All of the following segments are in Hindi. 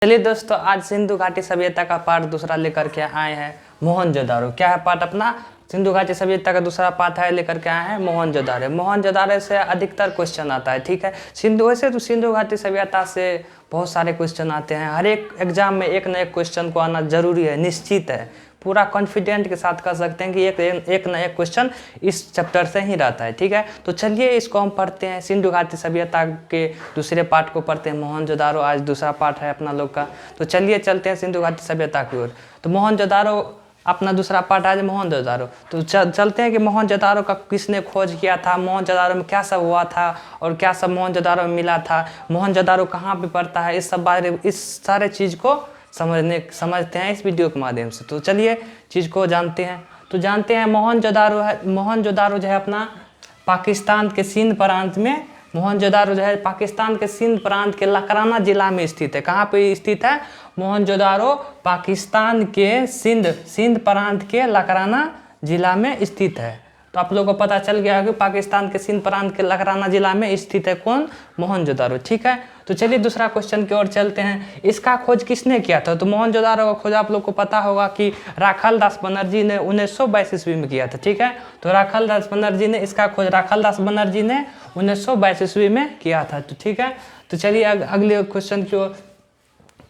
चलिए दोस्तों, आज सिंधु घाटी सभ्यता का पार्ट दूसरा लेकर के आए हैं मोहनजोदारो। क्या है पार्ट अपना? सिंधु घाटी सभ्यता का दूसरा पार्ट है, लेकर के आए हैं मोहनजोदारो। मोहनजोदारो से अधिकतर क्वेश्चन आता है, ठीक है। वैसे तो सिंधु घाटी सभ्यता से बहुत सारे क्वेश्चन आते हैं। हर एक एग्जाम में एक न एक क्वेश्चन को आना जरूरी है, निश्चित है। पूरा कॉन्फिडेंट के साथ कह सकते हैं कि एक न एक क्वेश्चन इस चैप्टर से ही रहता है, ठीक है। तो चलिए इसको हम पढ़ते हैं। सिंधु घाटी सभ्यता के दूसरे पार्ट को पढ़ते हैं, मोहनजोदारो। आज दूसरा पार्ट है अपना लोग का। तो चलिए चलते हैं सिंधु घाटी सभ्यता की ओर। तो मोहनजोदारो अपना दूसरा पार्ट आज मोहनजोदारो। तो चलते हैं कि मोहनजोदारो का किसने खोज किया था, मोहनजोदारो में क्या सब हुआ था और क्या सब मोहनजोदारो में मिला था, मोहनजोदारो कहाँ पे पड़ता है, इस सारे चीज़ को समझते हैं इस वीडियो के माध्यम से। तो चलिए चीज़ को जानते हैं। तो जानते हैं मोहनजोदारो जो है अपना पाकिस्तान के सिंध प्रांत में, मोहनजोदारो जो है पाकिस्तान के सिंध प्रांत के लकराना जिला में स्थित है। कहाँ पे स्थित है? मोहनजोदारो पाकिस्तान के सिंध प्रांत के लकराना जिला में स्थित है। तो आप लोगों को पता चल गया कि पाकिस्तान के सिंध प्रांत के लकराना जिला में स्थित है कौन? मोहनजोदारो, ठीक है। तो चलिए दूसरा क्वेश्चन की ओर चलते हैं। इसका खोज किसने किया था? तो मोहनजोदारो का खोज आप लोग को पता होगा कि राखालदास बनर्जी ने 1922 ईस्वी में किया था, ठीक है। तो राखालदास बनर्जी ने इसका खोज 1922 ईस्वी में किया था, तो ठीक है। तो चलिए अगले क्वेश्चन की ओर।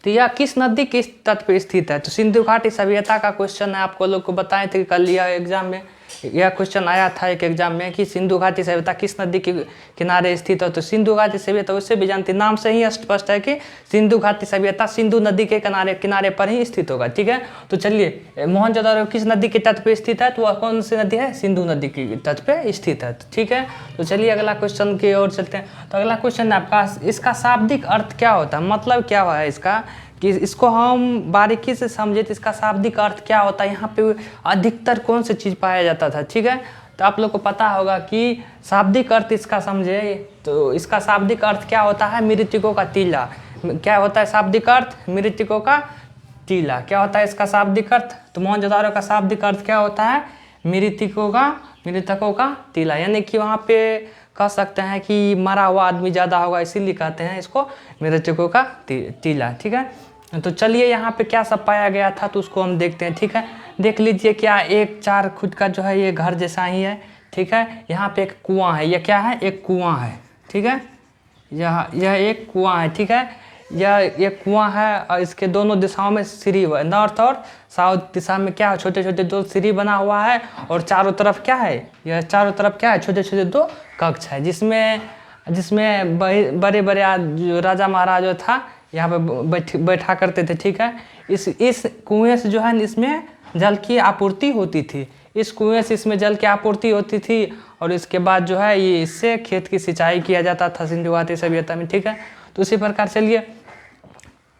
तो यह किस नदी के तट पर स्थित है? तो सिंधु घाटी सभ्यता का क्वेश्चन है, आपको लोग को बताए थे कल यह एग्जाम में यह क्वेश्चन आया था एक एग्जाम में कि सिंधु घाटी सभ्यता किस नदी के किनारे स्थित है। तो सिंधु घाटी सभ्यता उससे भी जानते, नाम से ही स्पष्ट है कि सिंधु घाटी सभ्यता सिंधु नदी के किनारे पर ही स्थित होगा, ठीक है। तो चलिए मोहनजोदारो किस नदी के तट पर स्थित है? तो वह कौन सी नदी है? सिंधु नदी के तट पर स्थित है, ठीक है। तो चलिए अगला क्वेश्चन की ओर चलते हैं। तो अगला क्वेश्चन है आपका, इसका शाब्दिक अर्थ क्या होता है, मतलब क्या है इसका, कि इसको हम बारीकी से समझे तो इसका शाब्दिक अर्थ क्या होता है, यहाँ पे अधिकतर कौन सी चीज़ पाया जाता था, ठीक है। तो आप लोग को पता होगा कि शाब्दिक अर्थ इसका समझे तो इसका शाब्दिक अर्थ क्या होता है? मृतकों का टीला। क्या होता है शाब्दिक अर्थ? मृतकों का टीला। क्या होता है इसका शाब्दिक अर्थ? तो मोहनजोदारो का शाब्दिक अर्थ क्या होता है? मृतकों का टीला, यानी कि वहाँ पे कह सकते हैं कि मरा हुआ आदमी ज़्यादा होगा, इसीलिए कहते हैं इसको मृतकों का टीला, ठीक है। तो चलिए यहाँ पे क्या सब पाया गया था तो उसको हम देखते हैं, ठीक है। देख लीजिए, क्या एक 4 फुट का जो है ये घर जैसा ही है, ठीक है। यहाँ पे एक कुआं है, ये क्या है? एक कुआं है, ठीक है। यह एक कुआं है, ठीक है। यह कुआं है और इसके दोनों दिशाओं में सीढ़ी हुआ है, नॉर्थ और साउथ दिशा में क्या है? छोटे छोटे 2 सीढ़ी बना हुआ है और चारों तरफ क्या है? यह चारों तरफ क्या है? छोटे छोटे 2 कक्ष है, जिसमें बड़े बड़े जो राजा महाराजा था यहाँ पे बैठा करते थे, ठीक है। इस कुएं से जो है इसमें जल की आपूर्ति होती थी, इस कुएं से इसमें जल की आपूर्ति होती थी और इसके बाद जो है ये इससे खेत की सिंचाई किया जाता था सिंधु घाटी सभ्यता में, ठीक है। तो उसी प्रकार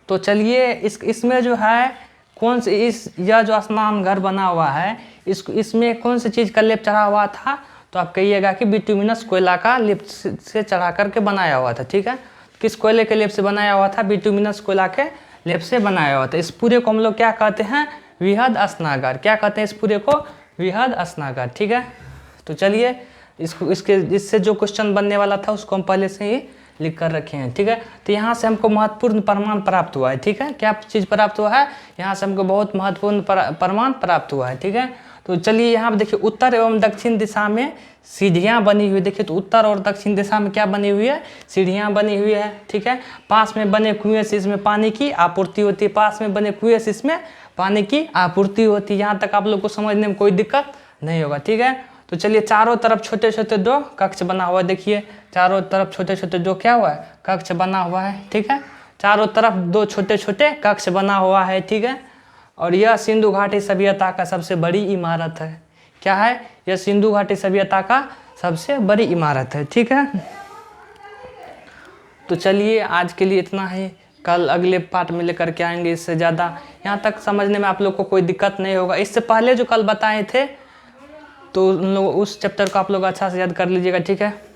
चलिए इसमें जो है कौन से यह जो स्नान घर बना हुआ है इसमें कौन सी चीज़ का लेप चढ़ा हुआ था? तो आप कहिएगा कि बिटुमिनस कोयला का लेप से चढ़ा करके बनाया हुआ था, ठीक है। किस कोयले के लेप से बनाया हुआ था? बिटुमिनस कोयला के लेप से बनाया हुआ था। इस पूरे को हम लोग क्या कहते हैं? वृहद स्नागार। क्या कहते हैं इस पूरे को? वृहद स्नागार, ठीक है। तो चलिए इससे जो क्वेश्चन बनने वाला था उसको हम पहले से ही लिख कर रखे हैं, ठीक है। तो यहाँ से हमको महत्वपूर्ण प्रमाण प्राप्त हुआ है, ठीक है। क्या चीज़ प्राप्त हुआ है? यहाँ से हमको बहुत महत्वपूर्ण प्रमाण प्राप्त हुआ है, ठीक है। तो चलिए यहाँ पे देखिए, उत्तर एवं दक्षिण दिशा में सीढ़ियाँ बनी हुई। देखिए तो उत्तर और दक्षिण दिशा में क्या बनी हुई है? सीढ़ियाँ बनी हुई है, ठीक है। पास में बने कुएं से इसमें पानी की आपूर्ति होती है, पास में बने कुएं से इसमें पानी की आपूर्ति होती है। यहाँ तक आप लोग को समझने में कोई दिक्कत नहीं होगा, ठीक है। तो चलिए चारों तरफ छोटे छोटे 2 कक्ष बना हुआ है। देखिए चारों तरफ छोटे छोटे 2 क्या हुआ है? कक्ष बना हुआ है, ठीक है। चारों तरफ 2 छोटे छोटे कक्ष बना हुआ है, ठीक है। और यह सिंधु घाटी सभ्यता का सबसे बड़ी इमारत है। क्या है? यह सिंधु घाटी सभ्यता का सबसे बड़ी इमारत है, ठीक है। तो चलिए आज के लिए इतना ही, कल अगले पार्ट में लेकर के आएंगे इससे ज़्यादा। यहाँ तक समझने में आप लोग को कोई दिक्कत नहीं होगा। इससे पहले जो कल बताए थे तो उस चैप्टर को आप लोग अच्छा से याद कर लीजिएगा, ठीक है।